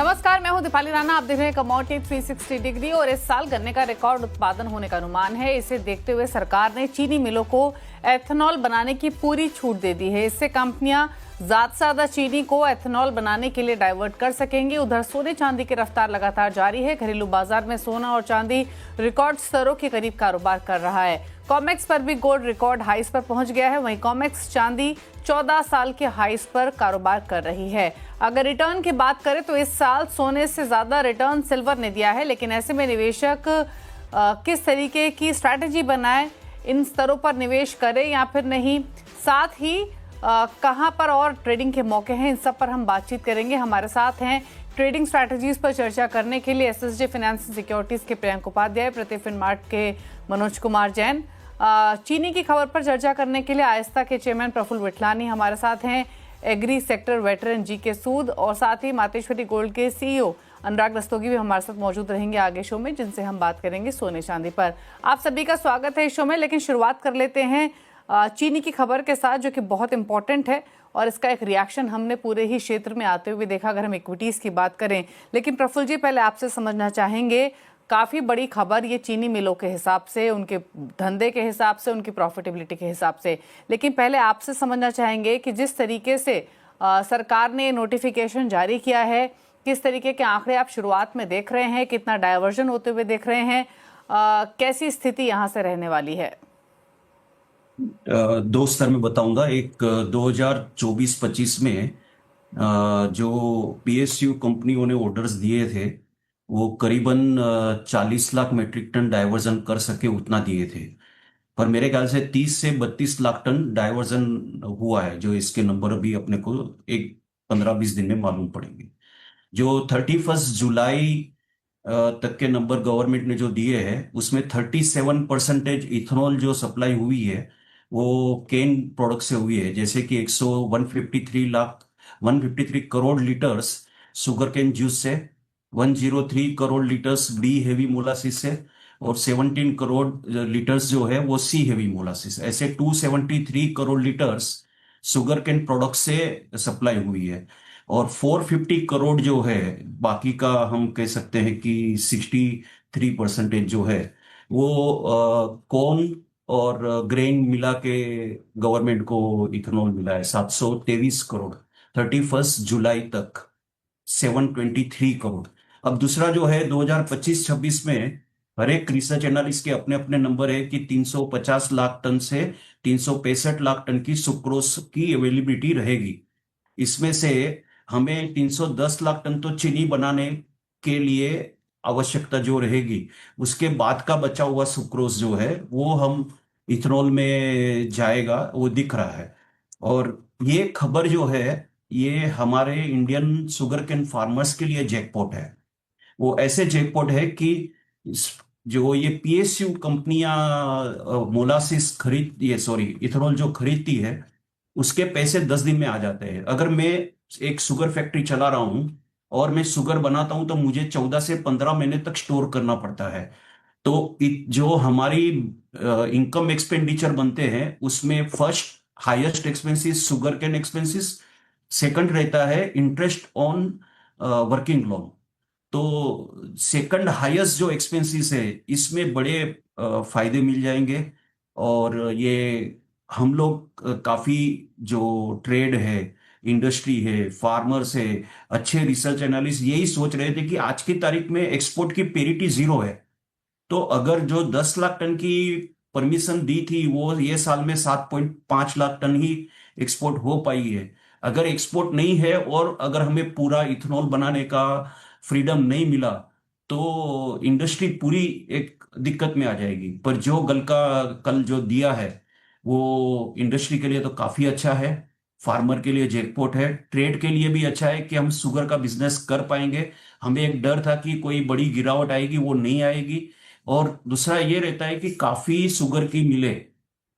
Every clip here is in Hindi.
नमस्कार, मैं हूं दीपाली राणा। आप देख रहे हैं कमोडिटी 360 डिग्री। और इस साल गन्ने का रिकॉर्ड उत्पादन होने का अनुमान है। इसे देखते हुए सरकार ने चीनी मिलों को एथेनॉल बनाने की पूरी छूट दे दी है। इससे कंपनियां ज्यादा से ज्यादा चीनी को एथेनॉल बनाने के लिए डाइवर्ट कर सकेंगी। उधर सोने चांदी की रफ्तार लगातार जारी है। घरेलू बाजार में सोना और चांदी रिकॉर्ड स्तरों के करीब कारोबार कर रहा है। कॉमेक्स पर भी गोल्ड रिकॉर्ड हाइस पर पहुंच गया है। वहीं कॉमेक्स चांदी 14 साल के हाइस पर कारोबार कर रही है। अगर रिटर्न की बात करें तो इस साल सोने से ज्यादा रिटर्न सिल्वर ने दिया है। लेकिन ऐसे में निवेशक किस तरीके की स्ट्रैटेजी बनाए, इन स्तरों पर निवेश करें या फिर नहीं, साथ ही कहां पर और ट्रेडिंग के मौके हैं, इन सब पर हम बातचीत करेंगे। हमारे साथ हैं ट्रेडिंग स्ट्रैटेजीज पर चर्चा करने के लिए एसएसजे फाइनेंस एंड सिक्योरिटीज के प्रियंक उपाध्याय, प्रतिफिन मार्ट के मनोज कुमार जैन, चीनी की खबर पर चर्चा करने के लिए आयस्ता के चेयरमैन प्रफुल्ल विठलानी हमारे साथ हैं, एग्री सेक्टर वेटरन जीके सूद, और साथ ही मातेश्वरी गोल्ड के सीईओ अनुराग रस्तोगी भी हमारे साथ मौजूद रहेंगे आगे शो में, जिनसे हम बात करेंगे सोने चांदी पर। आप सभी का स्वागत है इस शो में। लेकिन शुरुआत कर लेते हैं चीनी की खबर के साथ, जो कि बहुत इंपॉर्टेंट है और इसका एक रिएक्शन हमने पूरे ही क्षेत्र में आते हुए देखा, अगर हम इक्विटीज की बात करें। लेकिन प्रफुल्ल जी, पहले आपसे समझना चाहेंगे, काफी बड़ी खबर ये चीनी मिलों के हिसाब से, उनके धंधे के हिसाब से, उनकी प्रॉफिटेबिलिटी के हिसाब से। लेकिन पहले आपसे समझना चाहेंगे कि जिस तरीके से सरकार ने नोटिफिकेशन जारी किया है, किस तरीके के आंकड़े आप शुरुआत में देख रहे हैं, कितना डायवर्जन होते हुए देख रहे हैं, कैसी स्थिति यहाँ से रहने वाली है? दो स्तर में बताऊंगा। एक 2024-25 में जो पीएसयू कंपनियों ने ऑर्डर्स दिए थे, वो करीबन 40 लाख मीट्रिक टन डाइवर्जन कर सके, उतना दिए थे। पर मेरे ख्याल से 30 से 32 लाख टन डाइवर्जन हुआ है, जो इसके नंबर अभी अपने को एक 15-20 दिन में मालूम पड़ेंगे। जो 31 जुलाई तक के नंबर गवर्नमेंट ने जो दिए हैं, उसमें 37% इथेनॉल जो सप्लाई हुई है वो केन प्रोडक्ट से हुई है। जैसे कि 153 crore litres sugar cane juice से, 103 crore litres B heavy molasses से, और 17 करोड़ लीटर्स जो है वो सी हेवी मोलासिस। ऐसे 273 crore litres sugar cane product से सप्लाई हुई है। और 450 करोड़ जो है, बाकी का हम कह सकते हैं कि 63% जो है वो कॉर्न और ग्रेन मिला के गवर्नमेंट को इथेनॉल मिला है। 723 करोड़ 31 जुलाई तक, 723 करोड़। अब दूसरा जो है 2025-26 में हर एक रिसर्च एनालिस्ट के अपने अपने नंबर है कि 350 लाख टन से 365 लाख टन की सुक्रोज की अवेलेबिलिटी रहेगी। इसमें से हमें 310 लाख टन तो चीनी बनाने के लिए आवश्यकता जो रहेगी, उसके बाद का बचा हुआ सुक्रोज जो है वो हम इथेनॉल में जाएगा, वो दिख रहा है। और ये खबर जो है, ये हमारे इंडियन शुगर केन फार्मर्स के लिए जैकपॉट है। वो ऐसे जैकपॉट है कि जो ये पीएसयू कंपनियां मोलासिस खरीद, ये सॉरी इथेनॉल जो खरीदती है, उसके पैसे 10 दिन में आ जाते हैं। अगर मैं एक शुगर फैक्ट्री चला रहा हूं और मैं शुगर बनाता हूं तो मुझे 14 से 15 महीने तक स्टोर करना पड़ता है। तो जो हमारी इनकम एक्सपेंडिचर बनते हैं, उसमें first highest expenses sugar cane expenses, second रहता है इंटरेस्ट ऑन वर्किंग लोन। तो सेकंड हाईएस्ट जो एक्सपेंसिस है, इसमें बड़े फायदे मिल जाएंगे। और ये हम लोग काफी जो ट्रेड है, इंडस्ट्री है, फार्मर्स है, अच्छे रिसर्च एनालिस्ट यही सोच रहे थे कि आज की तारीख में एक्सपोर्ट की पेरिटी 0 है। तो अगर जो 10 लाख टन की परमिशन दी थी, वो ये साल में 7.5 लाख टन ही एक्सपोर्ट हो पाई है। अगर एक्सपोर्ट नहीं है और अगर हमें पूरा इथेनॉल बनाने का फ्रीडम नहीं मिला, तो इंडस्ट्री पूरी एक दिक्कत में आ जाएगी। पर जो कल जो दिया है, वो इंडस्ट्री के लिए तो काफी अच्छा है, फार्मर के लिए जैकपॉट है, ट्रेड के लिए भी अच्छा है कि हम शुगर का बिजनेस कर पाएंगे। हमें एक डर था कि कोई बड़ी गिरावट आएगी, वो नहीं आएगी। और दूसरा ये रहता है कि काफी शुगर की मिलें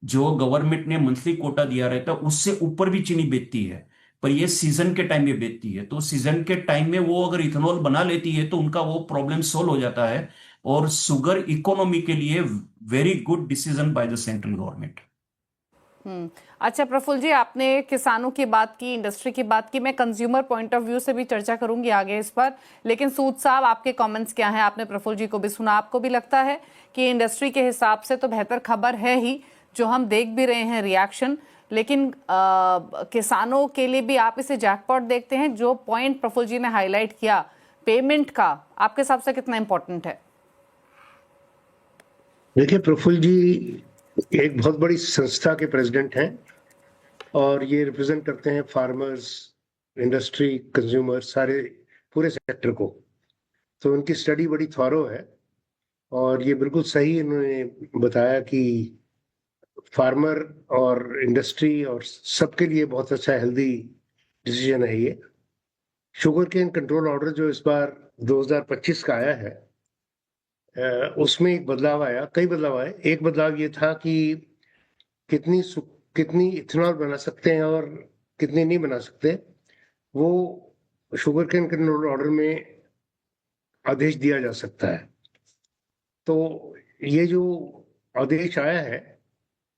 जो गवर्नमेंट ने मंथली कोटा दिया रहता है, उससे ऊपर भी चीनी बेचती है, पर ये सीजन के टाइम में बेचती है। तो सीजन के टाइम में वो अगर इथेनॉल बना लेती है तो उनका वो प्रॉब्लम सोल्व हो जाता है। और शुगर इकोनॉमी के लिए very good decision by the central government. अच्छा प्रफुल्ल जी, आपने किसानों की बात की, इंडस्ट्री की बात की, मैं कंज्यूमर पॉइंट ऑफ व्यू से भी चर्चा करूंगी आगे इस पर। लेकिन सूद साहब, आपके कमेंट्स क्या हैं? आपने प्रफुल्ल जी को भी सुना, आपको भी लगता है कि इंडस्ट्री के हिसाब से तो बेहतर खबर है ही, जो हम देख भी रहे हैं रिएक्शन, लेकिन किसानों के लिए भी आप इसे जैकपॉट देखते हैं? जो पॉइंट प्रफुल्ल जी ने हाईलाइट किया पेमेंट का, आपके हिसाब से कितना इंपॉर्टेंट है? देखिए, प्रफुल्ल जी एक बहुत बड़ी संस्था के प्रेसिडेंट हैं और ये रिप्रेजेंट करते हैं फार्मर्स, इंडस्ट्री, कंज्यूमर, सारे पूरे सेक्टर को। तो उनकी स्टडी बड़ी थॉरो है और ये बिल्कुल सही इन्होंने बताया कि फार्मर और इंडस्ट्री और सबके लिए बहुत अच्छा हेल्दी डिसीजन है ये। शुगर केन कंट्रोल ऑर्डर जो इस बार 2025 का आया है, उसमें एक बदलाव आया, कई बदलाव आए। एक बदलाव ये था कि कितनी कितनी इथेनॉल बना सकते हैं और कितनी नहीं बना सकते, वो शुगर केन कंट्रोल ऑर्डर में आदेश दिया जा सकता है। तो ये जो आदेश आया है,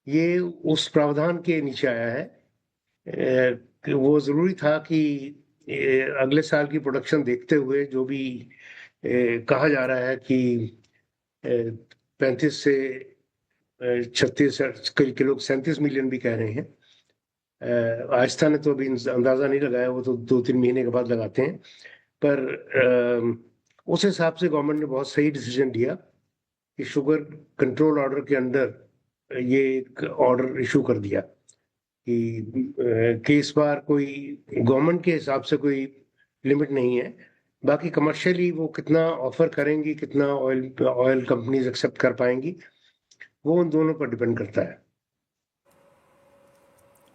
ये उस प्रावधान के नीचे आया है कि वो जरूरी था कि अगले साल की प्रोडक्शन देखते हुए, जो भी कहा जा रहा है कि 35 से 36, कई लोग 37 मिलियन भी कह रहे हैं। आस्था ने तो अभी अंदाजा नहीं लगाया, वो तो 2-3 महीने के बाद लगाते हैं। पर उस हिसाब से गवर्नमेंट ने बहुत सही डिसीजन लिया कि शुगर कंट्रोल ऑर्डर के अंदर ये एक ऑर्डर इशू कर दिया कि इस बार कोई गवर्नमेंट के हिसाब से कोई लिमिट नहीं है। बाकी कमर्शियली वो कितना ऑफर करेंगी, कितना ऑयल कंपनीज एक्सेप्ट कर पाएंगी, वो उन दोनों पर डिपेंड करता है।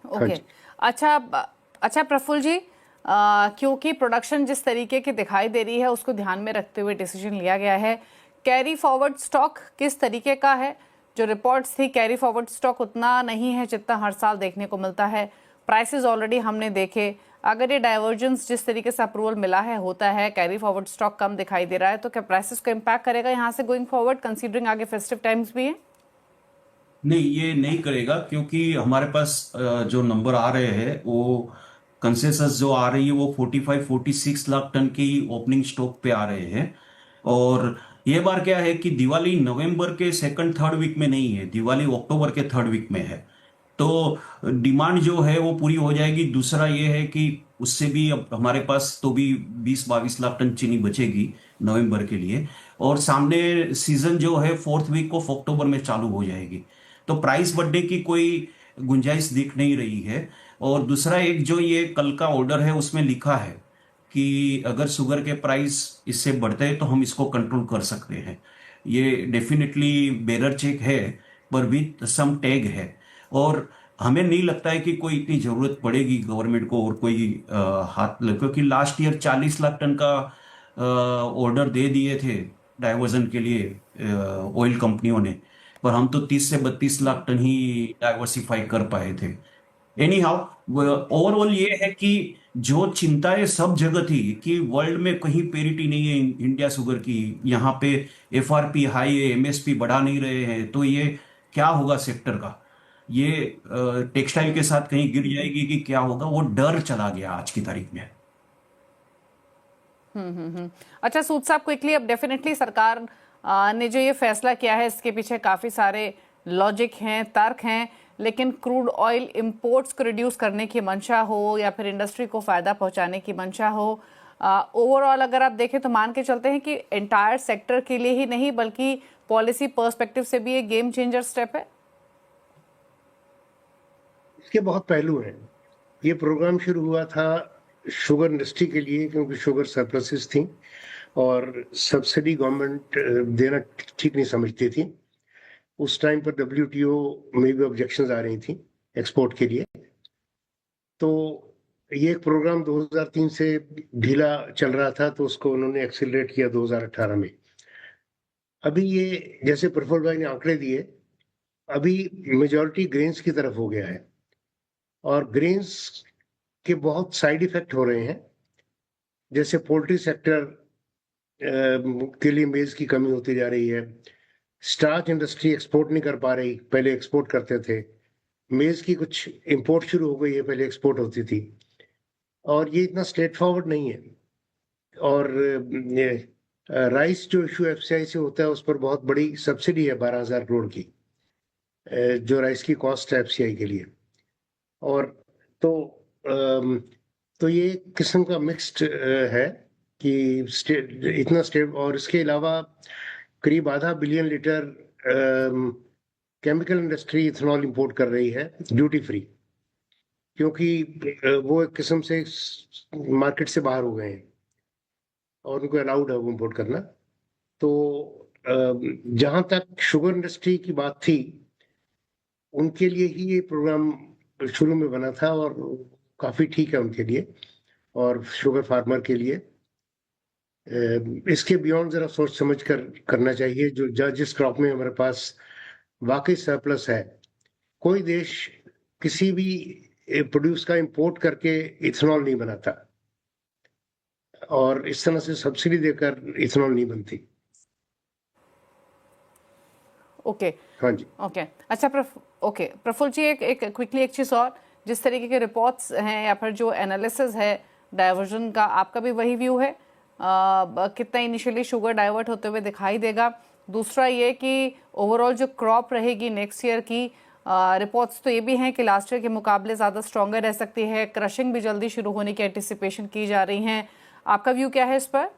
ओके, अच्छा प्रफुल्ल जी, क्योंकि प्रोडक्शन जिस तरीके की दिखाई दे रही है उसको ध्यान में रखते हुए डिसीजन लिया गया है, कैरी फॉरवर्ड स्टॉक किस तरीके का है? जो रिपोर्ट्स थी, कैरी फॉरवर्ड स्टॉक उतना नहीं है जितना हर साल देखने को मिलता है। प्राइसेस ऑलरेडी हमने देखे। अगर ये डाइवर्जेंस जिस तरीके से अप्रूवल मिला है होता है, कैरी फॉरवर्ड स्टॉक कम दिखाई दे रहा है, तो क्या प्राइसेस को इम्पैक्ट करेगा यहाँ से गोइंग फॉरवर्ड, कंसीडरिंग आगे फेस्टिव टाइम्स भी है? नहीं, ये नहीं करेगा, क्योंकि हमारे पास जो नंबर आ रहे हैं वो कंसेंसस जो आ रही है वो 45-46 लाख टन की ओपनिंग स्टॉक पे आ रहे हैं। और ये बार क्या है कि दिवाली नवंबर के सेकंड थर्ड वीक में नहीं है, दिवाली अक्टूबर के थर्ड वीक में है। तो डिमांड जो है वो पूरी हो जाएगी। दूसरा ये है कि उससे भी अब हमारे पास तो भी 20-22 लाख टन चीनी बचेगी नवंबर के लिए। और सामने सीजन जो है फोर्थ वीक ऑफ अक्टूबर में चालू हो जाएगी। तो प्राइस बढ़ने की कोई गुंजाइश दिख नहीं रही है। और दूसरा, एक जो ये कल का ऑर्डर है उसमें लिखा है कि अगर शुगर के प्राइस इससे बढ़ते हैं तो हम इसको कंट्रोल कर सकते हैं। ये डेफिनेटली बेरर चेक है, पर विथ सम टैग है। और हमें नहीं लगता है कि कोई इतनी जरूरत पड़ेगी गवर्नमेंट को और कोई क्योंकि लास्ट ईयर 40 लाख टन का ऑर्डर दे दिए थे डाइवर्जन के लिए ऑयल कंपनियों ने, पर हम तो 30 से 32 लाख टन ही डाइवर्सिफाई कर पाए थे। एनी हाउ, ओवरऑल ये है कि जो चिंताएं सब जगह थी कि वर्ल्ड में कहीं पेरिटी नहीं है इंडिया शुगर की, यहाँ पे एफआरपी हाई है, एमएसपी बढ़ा नहीं रहे हैं, तो ये क्या होगा सेक्टर का? ये टेक्सटाइल के साथ कहीं गिर जाएगी कि क्या होगा, वो डर चला गया आज की तारीख में। अच्छा सूद साहब, क्विकली, अब डेफिनेटली सरकार ने जो ये फैसला किया है इसके पीछे काफ़ी सारे लॉजिक हैं, तर्क हैं, लेकिन क्रूड ऑयल इंपोर्ट्स को रिड्यूस करने की मंशा हो या फिर इंडस्ट्री को फ़ायदा पहुंचाने की मंशा हो, ओवरऑल अगर आप देखें तो मान के चलते हैं कि एंटायर सेक्टर के लिए ही नहीं बल्कि पॉलिसी पर्सपेक्टिव से भी एक गेम चेंजर स्टेप है। इसके बहुत पहलू हैं। ये प्रोग्राम शुरू हुआ था शुगर इंडस्ट्री के लिए, क्योंकि शुगर सरप्लसेस थी और सब्सिडी गवर्नमेंट देना ठीक नहीं समझती थी। उस टाइम पर WTO में भी ऑब्जेक्शंस आ रही थी एक्सपोर्ट के लिए। तो ये एक प्रोग्राम 2003 से ढीला चल रहा था, तो उसको उन्होंने एक्सीलरेट किया 2018 में। अभी ये, जैसे प्रफुल्ल भाई ने आंकड़े दिए, अभी मेजॉरिटी ग्रेन्स की तरफ हो गया है और ग्रेन्स के बहुत साइड इफेक्ट हो रहे हैं। जैसे पोल्ट्री सेक्टर के लिए मेज की कमी होती जा रही है, स्टार्च इंडस्ट्री एक्सपोर्ट नहीं कर पा रही, पहले एक्सपोर्ट करते थे, मेज की कुछ इंपोर्ट शुरू हो गई है, पहले एक्सपोर्ट होती थी, और ये इतना स्ट्रेट फॉरवर्ड नहीं है। और राइस जो इशू एफसीआई से होता है उस पर बहुत बड़ी सब्सिडी है 12,000 करोड़ की, जो राइस की कॉस्ट है एफसीआई के लिए। और तो तो ये एक किस्म का मिक्स्ड है कि इतना स्टेट, और इसके अलावा करीब 0.5 billion litre chemical industry ethanol import कर रही है ड्यूटी फ्री, क्योंकि वो एक किस्म से मार्केट से बाहर हो गए हैं और उनको अलाउड है वो इंपोर्ट करना। तो जहां तक शुगर इंडस्ट्री की बात थी, उनके लिए ही ये प्रोग्राम शुरू में बना था और काफी ठीक है उनके लिए और शुगर फार्मर के लिए। इसके बियॉन्ड जरा सोच समझ कर करना चाहिए। जो जिस क्रॉप में हमारे पास वाकई सरप्लस है, कोई देश किसी भी प्रोड्यूस का इंपोर्ट करके इथेनॉल नहीं बनाता, और इस तरह से सब्सिडी देकर इथेनॉल नहीं बनती। ओके हाँ जी। ओके अच्छा प्रफुल्ल जी, एक क्विकली एक चीज़ और, जिस तरीके के रिपोर्ट्स हैं या फिर जो एनालिसिस है डाइवर्जन का, आपका भी वही व्यू है? कितना इनिशियली शुगर डाइवर्ट होते हुए दिखाई देगा? दूसरा ये कि ओवरऑल जो क्रॉप रहेगी नेक्स्ट ईयर की, रिपोर्ट्स तो ये भी हैं कि लास्ट ईयर के मुकाबले ज़्यादा स्ट्रॉन्गर रह सकती है, क्रशिंग भी जल्दी शुरू होने की एंटिसिपेशन की जा रही है। आपका व्यू क्या है इस पर?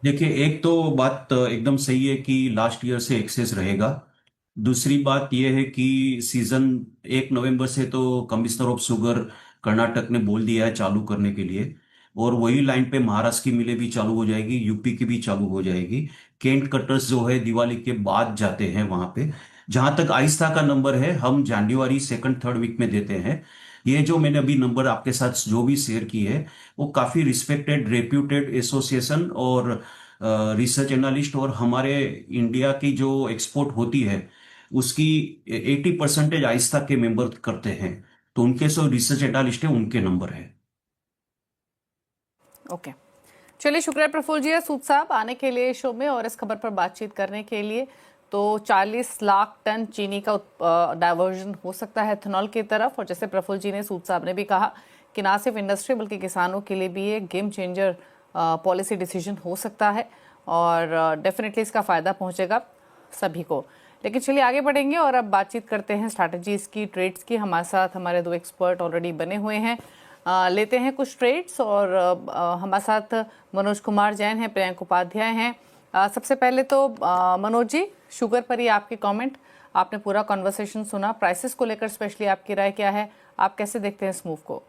देखिए, एक तो बात एकदम सही है कि लास्ट ईयर से एक्सेस रहेगा। दूसरी बात यह है कि सीजन 1 नवंबर से तो कमिश्नर ऑफ शुगर कर्नाटक ने बोल दिया है चालू करने के लिए, और वही लाइन पे महाराष्ट्र की मिलें भी चालू हो जाएगी, यूपी की भी चालू हो जाएगी। केंट कटर्स जो है दिवाली के बाद जाते हैं वहां पे। जहां तक आहिस्ता का नंबर है, हम जनवरी 2nd-3rd वीक में देते हैं। ये जो मैंने अभी नंबर आपके साथ जो भी शेयर की है, वो काफी रिस्पेक्टेड रेप्यूटेड एसोसिएशन और रिसर्च एनालिस्ट और हमारे इंडिया की जो एक्सपोर्ट होती है उसकी 80% आहिस्ता के मेंबर करते हैं, तो उनके जो रिसर्च एनालिस्ट है उनके नंबर है। ओके चलिए, शुक्रिया प्रफुल्ल जी सूद साहब आने के लिए शो में और इस खबर पर बातचीत करने के लिए। तो 40 लाख टन चीनी का डाइवर्जन हो सकता है इथेनॉल की तरफ, और जैसे प्रफुल्ल जी ने, सूद साहब ने भी कहा कि ना सिर्फ इंडस्ट्री बल्कि किसानों के लिए भी एक गेम चेंजर पॉलिसी डिसीजन हो सकता है और डेफिनेटली इसका फ़ायदा पहुंचेगा सभी को। लेकिन चलिए आगे बढ़ेंगे और अब बातचीत करते हैं स्ट्रैटेजीज की, ट्रेड्स की। हमारे साथ हमारे 2 एक्सपर्ट ऑलरेडी बने हुए हैं। लेते हैं कुछ ट्रेड्स, और हमारे साथ मनोज कुमार जैन हैं, प्रियंक उपाध्याय हैं। सबसे पहले तो मनोज जी, शुगर पर ही आपके कमेंट, आपने पूरा कॉन्वर्सेशन सुना, प्राइसेस को लेकर स्पेशली आपकी राय क्या है? आप कैसे देखते हैं इस मूव को?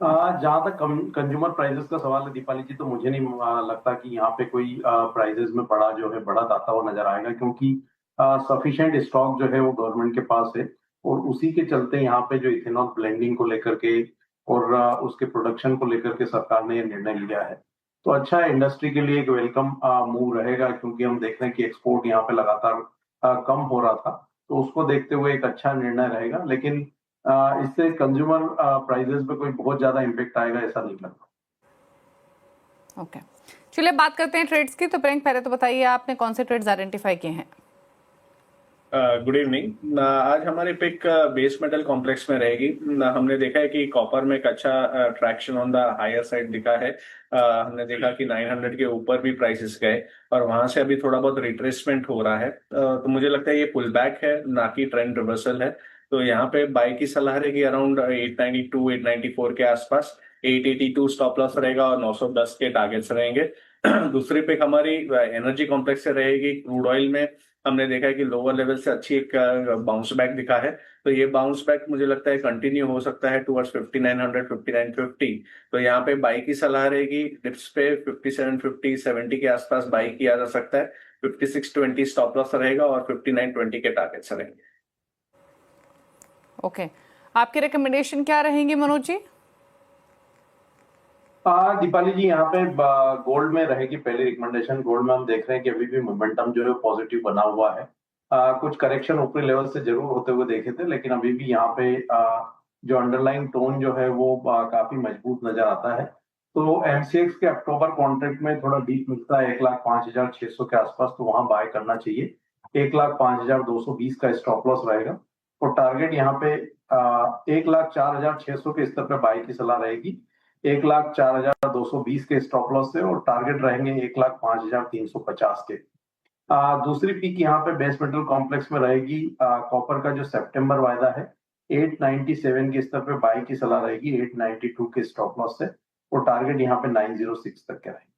जहाँ तक कंज्यूमर प्राइसेस का सवाल है दीपाली जी, तो मुझे नहीं लगता कि यहाँ पे कोई प्राइसेस में बड़ा जो है बढ़त आता हुआ नजर आएगा, क्योंकि सफिशिएंट स्टॉक जो है वो गवर्नमेंट के पास है, और उसी के चलते यहाँ पे जो इथेनॉल ब्लेंडिंग को लेकर के और उसके प्रोडक्शन को लेकर के सरकार ने ये निर्णय लिया है। तो अच्छा है, इंडस्ट्री के लिए एक वेलकम मूव रहेगा, क्योंकि हम देख रहे हैं कि एक्सपोर्ट यहाँ पे लगातार कम हो रहा था, तो उसको देखते हुए एक अच्छा निर्णय रहेगा। लेकिन इससे कंज्यूमर प्राइसेस पे कोई बहुत ज्यादा इम्पैक्ट आएगा ऐसा नहीं लगता। ओके चलिए बात करते हैं ट्रेड्स की। तो प्रियंक, पहले तो बताइए आपने कौन से ट्रेड्स आइडेंटिफाई किए हैं? Good evening. आज हमारी पिक बेस मेटल कॉम्प्लेक्स में रहेगी। हमने देखा है कि कॉपर में एक अच्छा traction on the higher side दिखा है। हमने देखा कि 900 के ऊपर भी प्राइसेस गए और वहां से अभी थोड़ा बहुत रिट्रेसमेंट हो रहा है। तो मुझे लगता है ये पुल बैक है, ना कि ट्रेंड रिवर्सल है। तो यहाँ पे बाय की सलाह रहेगी अराउंड 892 894 के आसपास। 882 स्टॉप लॉस रहेगा और 910 के टारगेट्स रहेंगे। दूसरी पिक हमारी एनर्जी कॉम्प्लेक्स से रहेगी। क्रूड ऑयल में हमने देखा है कि लोअर लेवल से अच्छी एक बाउंस बैक दिखा है, तो ये बाउंस बैक मुझे लगता है कंटिन्यू हो सकता है टुवर्ड्स 5900 5950। तो यहाँ पे बाई की सलाह रहेगी। डिप्स पे 5750 70 के आसपास बाई किया जा सकता है। 5620 स्टॉप लॉस रहेगा और 5920 के टारगेट्स रहेंगे। ओके आपकी रिकमेंडेशन क्या रहेंगी मनोज जी? दीपाली जी, यहाँ पे गोल्ड में रहेगी पहली रिकमेंडेशन। गोल्ड में हम देख रहे हैं कि अभी भी मोमेंटम जो है पॉजिटिव बना हुआ है। कुछ करेक्शन ऊपरी लेवल से जरूर होते हुए देखे थे, लेकिन अभी भी यहाँ पे जो अंडरलाइन टोन जो है वो काफी मजबूत नजर आता है। तो एमसीएक्स के अक्टूबर कॉन्ट्रैक्ट में थोड़ा डीप मिलता है 1,05,600 के आसपास, तो वहां बाय करना चाहिए। 1,05,220 का स्टॉप लॉस रहेगा। और टारगेट यहाँ पे 1,04,600 के स्तर पे बाई की सलाह रहेगी। 1,04,220 के स्टॉप लॉस से, और टारगेट रहेंगे 1,05,350 के। दूसरी पीक यहाँ पे बेस मेटल कॉम्प्लेक्स में रहेगी कॉपर का जो सितंबर वायदा है 897 के स्तर पे बाई की सलाह रहेगी 892 के स्टॉप लॉस से, और टारगेट यहाँ पे 906 तक के रहेंगे।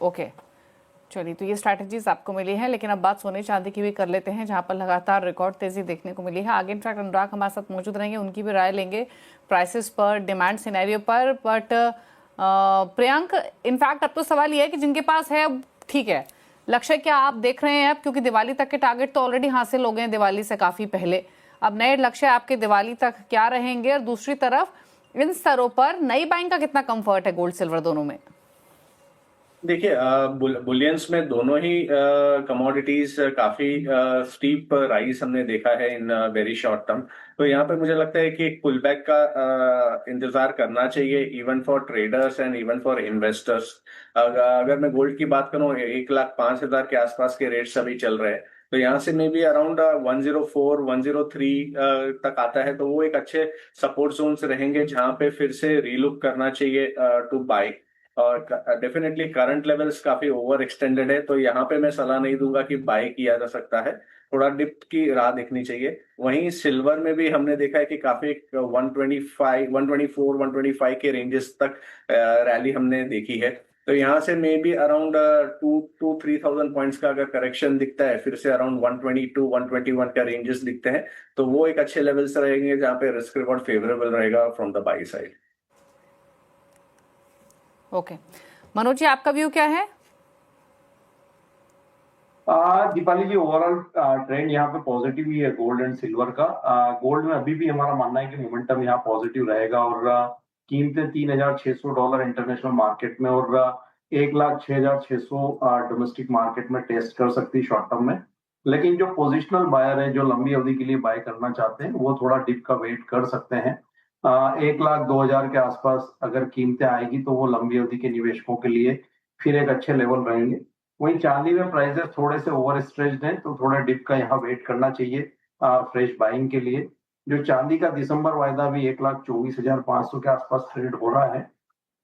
ओके, चलिए, तो ये स्ट्रैटेजीज आपको मिली है, लेकिन अब बात सोने चांदी की भी कर लेते हैं, जहां पर लगातार रिकॉर्ड तेजी देखने को मिली है। आगे इनफैक्ट अनुराग हमारे साथ मौजूद रहेंगे, उनकी भी राय लेंगे प्राइसेस पर, डिमांड सिनेरियो पर। बट प्रियंक, इनफैक्ट अब तो सवाल ये है कि जिनके पास है, अब ठीक है, लक्ष्य क्या आप देख रहे हैं अब, क्योंकि दिवाली तक के टारगेट तो ऑलरेडी हासिल हो गए हैं दिवाली से काफी पहले। अब नए लक्ष्य आपके दिवाली तक क्या रहेंगे? और दूसरी तरफ इन स्तरों पर नई बाइंग का कितना कंफर्ट है गोल्ड सिल्वर दोनों में? देखिए, बुलियंस में दोनों ही कमोडिटीज काफी स्टीप राइज हमने देखा है इन वेरी शॉर्ट टर्म। तो यहाँ पे मुझे लगता है कि एक पुल बैक का इंतजार करना चाहिए, even for traders and even for investors. अगर मैं गोल्ड की बात करूँ, 1,05,000 के आसपास के रेट्स अभी चल रहे हैं, तो यहाँ से मे बी अराउंड 104, 103 तक आता है, तो वो एक अच्छे सपोर्ट जोन्स रहेंगे जहां पे फिर से रीलुक करना चाहिए टू बाई। और डेफिनेटली करंट लेवल्स काफी ओवर एक्सटेंडेड है, तो यहाँ पे मैं सलाह नहीं दूंगा कि बाय किया जा सकता है, थोड़ा डिप की राह देखनी चाहिए। वहीं सिल्वर में भी हमने देखा है कि काफी 125, 124, 125 के रेंजेस तक रैली हमने देखी है। तो यहाँ से मे बी अराउंड 2-3,000 पॉइंट्स का अगर करेक्शन दिखता है, फिर से अराउंड 122, 121 का रेंजेस दिखते हैं, तो वो एक अच्छे लेवल्स रहेंगे जहाँ पे रिस्क रिवॉर्ड फेवरेबल रहेगा from the buy side. Okay, Manoj ji, आपका व्यू क्या है? दीपाली जी, ओवरऑल ट्रेंड यहाँ पे पॉजिटिव ही है गोल्ड एंड सिल्वर का। गोल्ड में अभी भी हमारा मानना है कि मोमेंटम यहाँ पॉजिटिव रहेगा, और कीमतें $3,600 इंटरनेशनल मार्केट में और 1,06,600 डोमेस्टिक मार्केट में टेस्ट कर सकती है शॉर्ट टर्म में। लेकिन जो पोजिशनल बायर है, जो लंबी अवधि के लिए बाय करना चाहते हैं, वो थोड़ा डिप का वेट कर सकते हैं। 1,02,000 के आसपास अगर कीमतें आएगी तो वो लंबी अवधि के निवेशकों के लिए फिर एक अच्छे लेवल रहेंगे। वहीं चांदी में प्राइसेस थोड़े से ओवर स्ट्रेच्ड हैं, तो थोड़ा डिप का यहाँ वेट करना चाहिए फ्रेश बाइंग के लिए। जो चांदी का दिसंबर वायदा भी 1,24,500 के आसपास ट्रेड हो रहा है।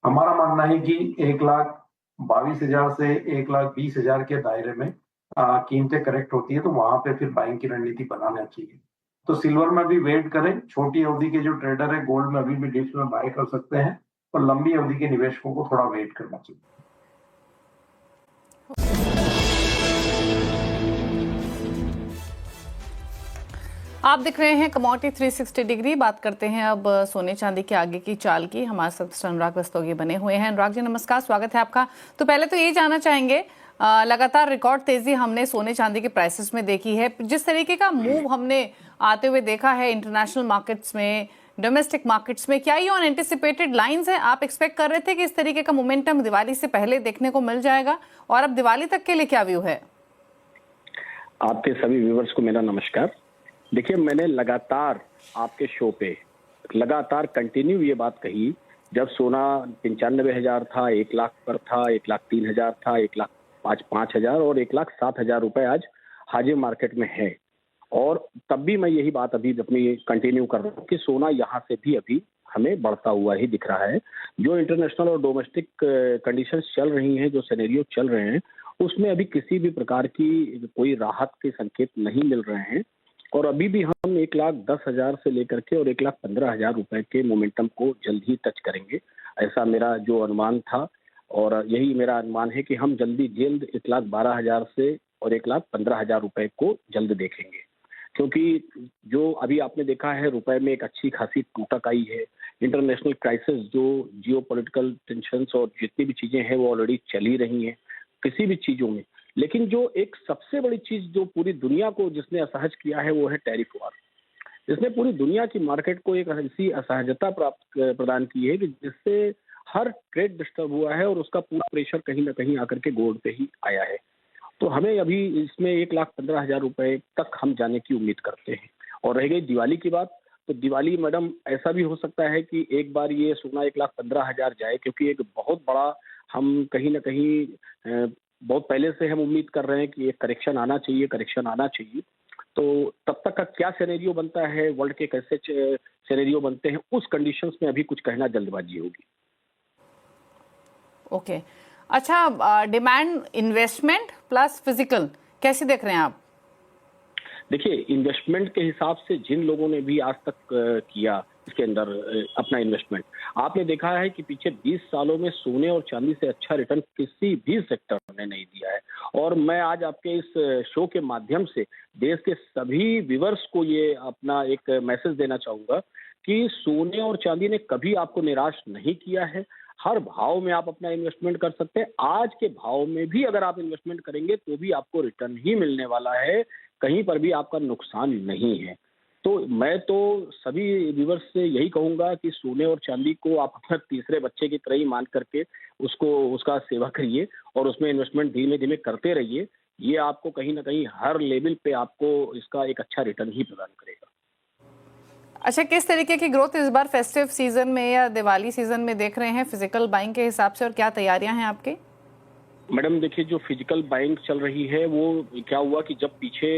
हमारा मानना है कि 1,22,000 से 1,20,000 के दायरे में कीमतें करेक्ट होती है, तो वहां पे फिर बाइंग की रणनीति बनाना चाहिए। तो सिल्वर में भी वेट करें, छोटी अवधि के जो ट्रेडर है गोल्ड में अभी भी डिप्स में बाय कर सकते हैं, और लंबी अवधि के निवेशकों को थोड़ा वेट करना चाहिए। आप दिख रहे हैं कमोडिटी 360 डिग्री। बात करते हैं अब सोने चांदी के आगे की चाल की। हमारे साथ अनुराग रस्तोगी बने हुए हैं। अनुराग जी, नमस्कार, स्वागत है आपका। तो पहले तो ये जानना चाहेंगे, लगातार रिकॉर्ड तेजी हमने सोने चांदी के प्राइसेस में देखी है। जिस तरीके का मूव हमने आते हुए देखा है इंटरनेशनल मार्केट्स में, डोमेस्टिक मार्केट्स में, क्या ये ऑन एंटिसिपेटेड लाइंस है? आप एक्सपेक्ट कर रहे थे कि इस तरीके का मोमेंटम दिवाली से पहले देखने को मिल जाएगा, और अब दिवाली तक के लिए क्या व्यू है? आपके सभी व्यूवर्स को मेरा नमस्कार। देखिए, मैंने लगातार आपके शो पे लगातार कंटिन्यू ये बात कही, जब सोना 95,000 था, 1 लाख पर था, 1,03,000 था, 1,05,000 और 1,07,000 रुपए आज हाजिर मार्केट में है। और तब भी मैं यही बात अभी अपनी कंटिन्यू कर रहा हूँ कि सोना यहाँ से भी अभी हमें बढ़ता हुआ ही दिख रहा है। जो इंटरनेशनल और डोमेस्टिक कंडीशंस चल रही हैं, जो सिनेरियो चल रहे हैं, उसमें अभी किसी भी प्रकार की कोई राहत के संकेत नहीं मिल रहे हैं। और अभी भी हम 1,10,000 से लेकर के और 1,15,000 रुपए के मोमेंटम को जल्द ही टच करेंगे, ऐसा मेरा जो अनुमान था। और यही मेरा अनुमान है कि हम जल्द 1,12,000 से और 1,15,000 रुपए को जल्द देखेंगे, क्योंकि जो अभी आपने देखा है रुपए में एक अच्छी खासी टूटक आई है। इंटरनेशनल क्राइसिस, जो जियोपॉलिटिकल टेंशन्स और जितनी भी चीजें हैं वो ऑलरेडी चली रही हैं किसी भी चीजों में। लेकिन जो एक सबसे बड़ी चीज जो पूरी दुनिया को जिसने असहज किया है वो है टैरिफ वार, जिसने पूरी दुनिया की मार्केट को एक ऐसी असहजता प्रदान की है कि जिससे हर ट्रेड डिस्टर्ब हुआ है और उसका पूरा प्रेशर कहीं ना कहीं आकर के गोल्ड पे ही आया है। तो हमें अभी इसमें 1,15,000 रुपए तक हम जाने की उम्मीद करते हैं। और रह गई दिवाली की बात, तो दिवाली मैडम ऐसा भी हो सकता है कि एक बार ये सोना 1,15,000 जाए, क्योंकि एक बहुत बड़ा हम कहीं ना कहीं बहुत पहले से हम उम्मीद कर रहे हैं कि एक करेक्शन आना चाहिए, करेक्शन आना चाहिए। तो तब तक का क्या सिनेरियो बनता है, वर्ल्ड के कैसे सिनेरियो बनते हैं, उस कंडीशंस में अभी कुछ कहना जल्दबाजी होगी। ओके, अच्छा, डिमांड इन्वेस्टमेंट प्लस फिजिकल कैसे देख रहे हैं आप? देखिए, इन्वेस्टमेंट के हिसाब से जिन लोगों ने भी आज तक किया इसके अंदर अपना इन्वेस्टमेंट, आपने देखा है कि पीछे 20 सालों में सोने और चांदी से अच्छा रिटर्न किसी भी सेक्टर ने नहीं दिया है। और मैं आज आपके इस शो के माध्यम से देश के सभी व्यूअर्स को ये अपना एक मैसेज देना चाहूंगा कि सोने और चांदी ने कभी आपको निराश नहीं किया है। हर भाव में आप अपना इन्वेस्टमेंट कर सकते हैं। आज के भाव में भी अगर आप इन्वेस्टमेंट करेंगे तो भी आपको रिटर्न ही मिलने वाला है, कहीं पर भी आपका नुकसान नहीं है। तो मैं तो सभी व्यूअर्स से यही कहूंगा कि सोने और चांदी को आप अपना तीसरे बच्चे की तरह ही मान करके उसका सेवा करिए और उसमें इन्वेस्टमेंट धीमे धीमे करते रहिए। ये आपको कहीं ना कहीं हर लेवल पे आपको इसका एक अच्छा रिटर्न ही प्रदान करेगा। अच्छा, किस तरीके की ग्रोथ इस बार फेस्टिव सीजन में या दिवाली सीजन में देख रहे हैं फिजिकल बाइंग के हिसाब से, और क्या तैयारियां हैं आपकी? मैडम देखिए, जो फिजिकल बाइंग चल रही है वो क्या हुआ कि जब पीछे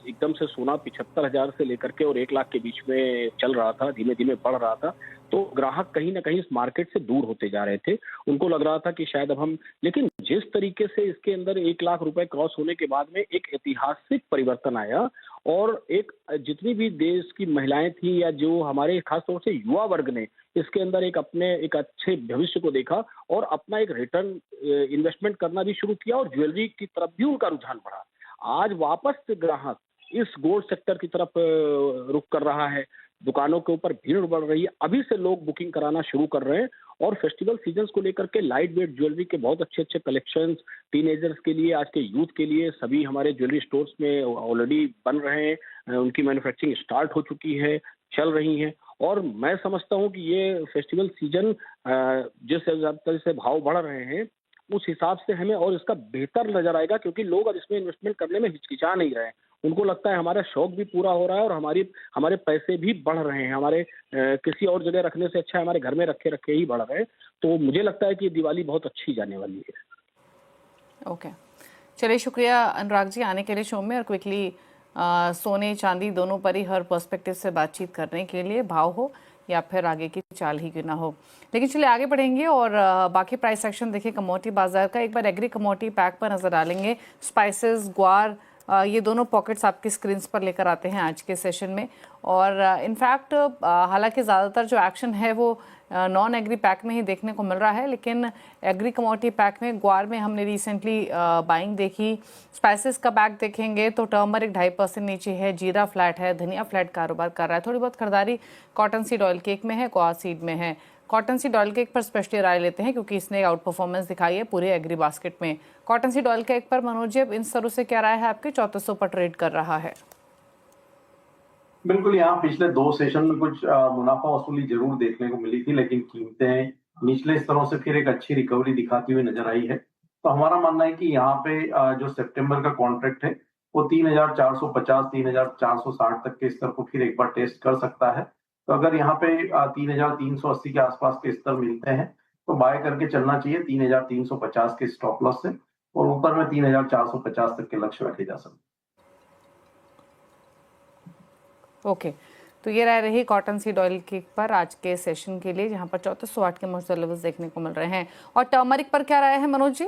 एकदम से सोना 75,000 से लेकर के और 1 लाख के बीच में चल रहा था, धीमे धीमे बढ़ रहा था, तो ग्राहक कहीं ना कहीं इस मार्केट से दूर होते जा रहे थे। उनको लग रहा था कि शायद अब हम, लेकिन जिस तरीके से इसके अंदर 1 लाख रुपए क्रॉस होने के बाद में एक ऐतिहासिक परिवर्तन आया और एक जितनी भी देश की महिलाएं थी या जो हमारे खासतौर से युवा वर्ग ने इसके अंदर एक अच्छे भविष्य को देखा और अपना एक रिटर्न इन्वेस्टमेंट करना भी शुरू किया और ज्वेलरी की तरफ भी उनका रुझान बढ़ा। आज वापस से ग्राहक इस गोल्ड सेक्टर की तरफ रुख कर रहा है। दुकानों के ऊपर भीड़ बढ़ रही है। अभी से लोग बुकिंग कराना शुरू कर रहे हैं और फेस्टिवल सीजन्स को लेकर के लाइट वेट ज्वेलरी के बहुत अच्छे अच्छे कलेक्शंस टीनेजर्स के लिए, आज के यूथ के लिए सभी हमारे ज्वेलरी स्टोर्स में ऑलरेडी बन रहे हैं। उनकी मैन्युफैक्चरिंग स्टार्ट हो चुकी है, चल रही है। और मैं समझता हूं कि ये फेस्टिवल सीजन जिस तरह से भाव बढ़ रहे हैं उस हिसाब से हमें और इसका बेहतर नजर आएगा, क्योंकि लोग अब इसमें इन्वेस्टमेंट करने में हिचकिचा नहीं रहे हैं। उनको लगता है हमारा शौक भी पूरा हो रहा है और हमारे पैसे भी बढ़ रहे हैं। हमारे किसी और जगह रखने से अच्छा हमारे घर में रखे रखे ही बढ़ रहे हैं। तो मुझे लगता है कि दिवाली बहुत अच्छी जाने वाली है। ओके, चलिए, शुक्रिया अनुराग जी आने के लिए शो में और क्विकली सोने चांदी दोनों पर ही हर पर्सपेक्टिव से बातचीत करने के लिए, भाव हो या फिर आगे की चाल ही क्यों ना हो। लेकिन चलिए आगे बढ़ेंगे और बाकी प्राइस सेक्शन देखिए कमोडिटी बाजार का। एक बार एग्री कमोडिटी पैक पर नजर डालेंगे। स्पाइसेस, ग्वार, ये दोनों पॉकेट्स आपकी स्क्रीन्स पर लेकर आते हैं आज के सेशन में। और इनफैक्ट हालांकि ज़्यादातर जो एक्शन है वो नॉन एग्री पैक में ही देखने को मिल रहा है, लेकिन एग्री कमोडिटी पैक में ग्वार में हमने रिसेंटली बाइंग देखी। स्पाइसेस का पैक देखेंगे तो टर्मरिक 2.5% नीचे है, जीरा फ्लैट है, धनिया फ्लैट कारोबार कर रहा है। थोड़ी बहुत खरीदारी कॉटन सीड ऑयल केक में है, क्वा सीड में है। कॉटन सीड ऑयल केक पर स्पेशली राय लेते हैं क्योंकि इसने आउट परफॉर्मेंस दिखाई है पूरे एग्री बास्केट में। कॉटन सीड ऑयल केक पर मनोज जी, अब इन स्तरों से क्या राय है आपकी? 3400 पर ट्रेड कर रहा है। बिल्कुल, यहाँ पिछले 2 सेशन में कुछ मुनाफा वसूली जरूर देखने को मिली थी, लेकिन कीमतें निचले स्तरों से फिर एक अच्छी रिकवरी दिखाती हुई नजर आई है। तो हमारा मानना है कि यहाँ पे जो सितंबर का कॉन्ट्रैक्ट है वो 3450 3460 तक के स्तर को फिर एक बार टेस्ट कर सकता है। तो अगर यहाँ पे 3380 के आसपास के स्तर मिलते हैं तो बाय करके चलना चाहिए 3350 के स्टॉप लॉस से, और ऊपर में 3450 तक के लक्ष्य रखे जा सकते हैं। ओके, तो ये राय रही कॉटन सीड ऑयल केक पर आज के सेशन के लिए, जहां पर 3408 के मौजूदा लेवल्स देखने को मिल रहे हैं। और टर्मरिक पर क्या राय है मनोज जी?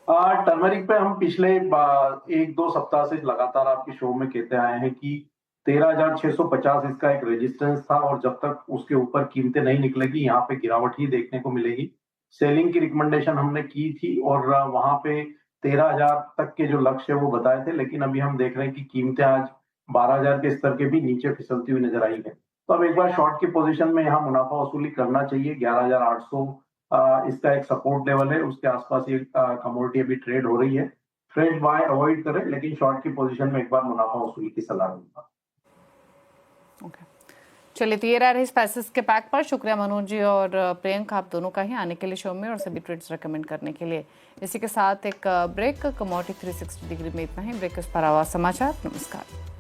टर्मरिक पे हम पिछले 1-2 सप्ताह से लगातार आपके शो में कहते आए हैं कि 13,650 इसका एक रेजिस्टेंस था और जब तक उसके ऊपर कीमतें नहीं निकलेगी यहाँ पे गिरावट ही देखने को मिलेगी। सेलिंग की रिकमेंडेशन हमने की थी और वहां पे 13,000 तक के जो लक्ष्य है वो बताए थे, लेकिन अभी हम देख रहे हैं कि कीमतें आज 12,000 के स्तर के भी नीचे फिसलती हुई नजर आई है। तो अब एक बार शॉर्ट की पोजीशन में यहाँ मुनाफा वसूली करना चाहिए। 11,800 इसका एक सपोर्ट लेवल है, उसके आसपास ये कमोडिटी अभी ट्रेड हो रही है। फ्रेश बाय अवॉइड करें, लेकिन शॉर्ट की पोजीशन में एक बार मुनाफा वसूली की सलाह दूंगा। ओके, चलिए, तो ये रह रही स्पाइसेस के पैक पर। शुक्रिया मनोज जी और प्रियंका, आप दोनों का ही आने के लिए शो में और सभी ट्रेड्स रेकमेंड करने के लिए। इसी के साथ एक ब्रेक। कमोडिटी 360 डिग्री में इतना ही। ब्रेक के उस पर आवाज समाचार। नमस्कार।